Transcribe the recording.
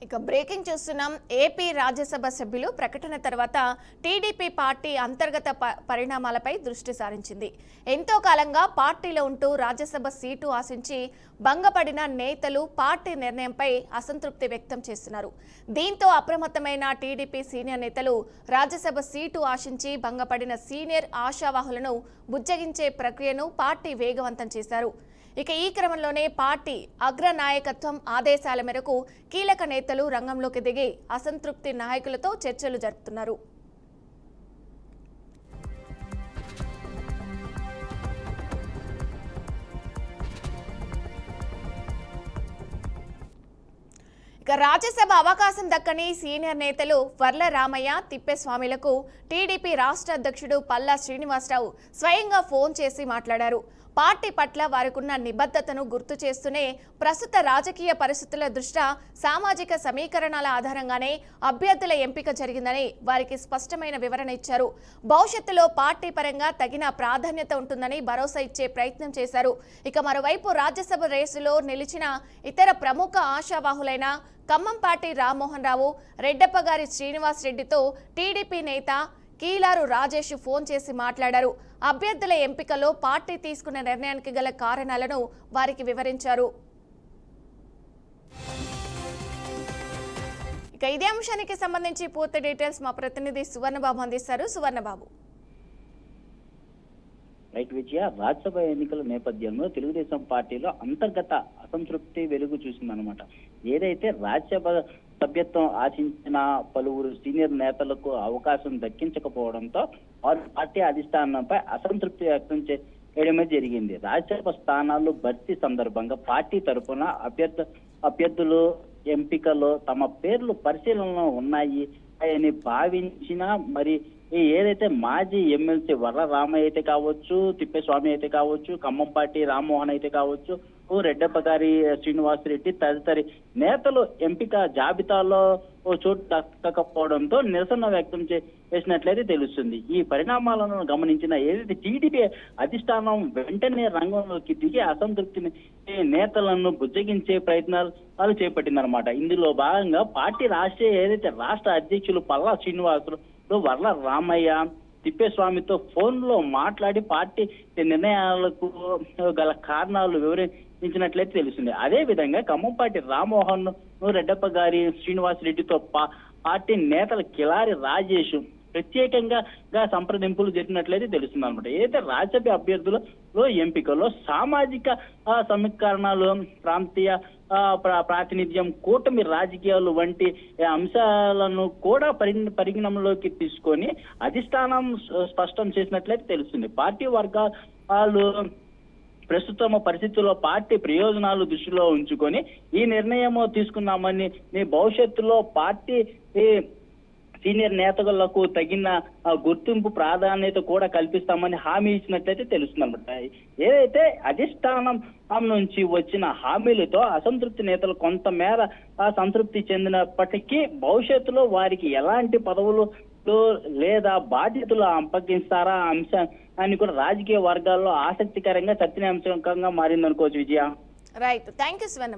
ఇక బ్రేకింగ్ చూస్తున్నాం. ఏపీ రాజ్యసభ సభ్యులు ప్రకటన తర్వాత టీడీపీ పార్టీ అంతర్గత పరిణామాలపై దృష్టి సారించింది. ఎంతో కాలంగా పార్టీలో ఉంటూ రాజ్యసభ సీటు ఆశించి భంగపడిన నేతలు పార్టీ నిర్ణయంపై అసంతృప్తి వ్యక్తం చేస్తున్నారు. దీంతో అప్రమత్తమైన టీడీపీ సీనియర్ నేతలు రాజ్యసభ సీటు ఆశించి భంగపడిన సీనియర్ ఆశావాహులను బుజ్జగించే ప్రక్రియను పార్టీ వేగవంతం చేశారు. ఇక ఈ క్రమంలోనే పార్టీ అగ్రనాయకత్వం ఆదేశాల మేరకు కీలక నేతలు రంగంలోకి దిగి అసంతృప్తి నాయకులతో చర్చలు జరుపుతున్నారు. ఇక రాజ్యసభ అవకాశం దక్కని సీనియర్ నేతలు వర్ల రామయ్య, తిప్పేస్వామిలకు టీడీపీ రాష్ట్ర అధ్యక్షుడు పల్లా శ్రీనివాసరావు స్వయంగా ఫోన్ చేసి మాట్లాడారు. పార్టీ పట్ల వారికున్న నిబద్ధతను గుర్తు చేస్తూనే ప్రస్తుత రాజకీయ పరిస్థితుల దృష్ట్యా సామాజిక సమీకరణాల ఆధారంగానే అభ్యర్థుల ఎంపిక జరిగిందని వారికి స్పష్టమైన వివరణ ఇచ్చారు. భవిష్యత్తులో పార్టీ పరంగా తగిన ప్రాధాన్యత ఉంటుందని భరోసా ఇచ్చే ప్రయత్నం చేశారు. ఇక మరోవైపు రాజ్యసభ రేసులో నిలిచిన ఇతర ప్రముఖ ఆశావాహులైన ఖమ్మంపాటి రామ్మోహన్ రావు, రెడ్డప్పగారి శ్రీనివాస్ రెడ్డితో టీడీపీ నేత కీలారు రాజేష్ ఫోన్ చేసి మాట్లాడారు. అభ్యర్థుల ఎంపికలో పార్టీ తీసుకున్న నిర్ణయానికి గల కారణాలను వారికి వివరించారు. ఇక ఇదే అంశానికి సంబంధించి పూర్తి డీటెయిల్స్ మా ప్రతినిధి సువర్ణబాబు అందిస్తారు. సువర్ణబాబు. రైట్ విజయ, రాజ్యసభ ఎన్నికల నేపథ్యంలో తెలుగుదేశం పార్టీలో అంతర్గత అసంతృప్తి వెలుగు చూసిందనమాట. ఏదైతే రాజ్యసభ సభ్యత్వం ఆశించిన పలువురు సీనియర్ నేతలకు అవకాశం దక్కించకపోవడంతో వారు పార్టీ అధిష్టానంపై అసంతృప్తి వ్యక్తం చేయడమే జరిగింది. రాజ్యసభ స్థానాలు భర్తీ సందర్భంగా పార్టీ తరఫున అభ్యర్థులు ఎంపికలో తమ పేర్లు పరిశీలనలో ఉన్నాయి అని భావించిన మరి ఏదైతే మాజీ ఎమ్మెల్సీ వర్ల రామయ్య అయితే కావచ్చు, తిప్పేస్వామి అయితే కావచ్చు, ఖమ్మంపాటి రామ్మోహన్ అయితే కావచ్చు, రెడ్డప్పగారి శ్రీనివాస్ రెడ్డి తదితరి నేతలు ఎంపిక జాబితాలో చోటు దక్కకపోవడంతో నిరసన వ్యక్తం చేసినట్లయితే తెలుస్తుంది. ఈ పరిణామాలను గమనించిన ఏదైతే టీడీపీ అధిష్టానం వెంటనే రంగంలోకి దిగి అసంతృప్తిని నేతలను బుజ్జగించే ప్రయత్నాలు చేపట్టిందనమాట. ఇందులో భాగంగా పార్టీ రాష్ట్ర అధ్యక్షులు పల్లా శ్రీనివాసులు, వర్ల రామయ్య, తిప్పేస్వామితో ఫోన్ లో మాట్లాడి పార్టీ నిర్ణయాలకు గల కారణాలు వివరించినట్లయితే తెలుస్తుంది. అదే విధంగా ఖమ్మంపాటి రామ్మోహన్, రెడ్డప్పగారి శ్రీనివాస్ రెడ్డితో పార్టీ నేతల కిలారి రాజేష్ ప్రత్యేకంగా సంప్రదింపులు జరిగినట్లయితే తెలుస్తుంది అనమాట. ఏదైతే రాజ్యసభ అభ్యర్థులలో ఎంపికలో సామాజిక సమీకరణాలు, ప్రాంతీయ ప్రాతినిధ్యం, కూటమి రాజకీయాలు వంటి అంశాలను కూడా పరిగణనలోకి తీసుకొని అధిష్టానం స్పష్టం చేసినట్లయితే తెలుస్తుంది. పార్టీ వర్గాలు ప్రస్తుతం పరిస్థితుల్లో పార్టీ ప్రయోజనాలు దృష్టిలో ఉంచుకొని ఈ నిర్ణయం తీసుకున్నామని, భవిష్యత్తులో పార్టీ సీనియర్ నేతలకు తగిన గుర్తింపు ప్రాధాన్యత కూడా కల్పిస్తామని హామీ ఇచ్చినట్లయితే తెలుస్తుంది అనమాట. ఏదైతే అధిష్టానం నుంచి వచ్చిన హామీలతో అసంతృప్తి నేతలు కొంతమేర సంతృప్తి చెందినప్పటికీ భవిష్యత్తులో వారికి ఎలాంటి పదవులు లేదా బాధ్యతలు అప్పగిస్తారా అంశాన్ని కూడా రాజకీయ వర్గాల్లో ఆసక్తికరంగా చర్చనీయాంశంగా మారిందనుకోవచ్చు Vijaya. Right, thank you Suvarna.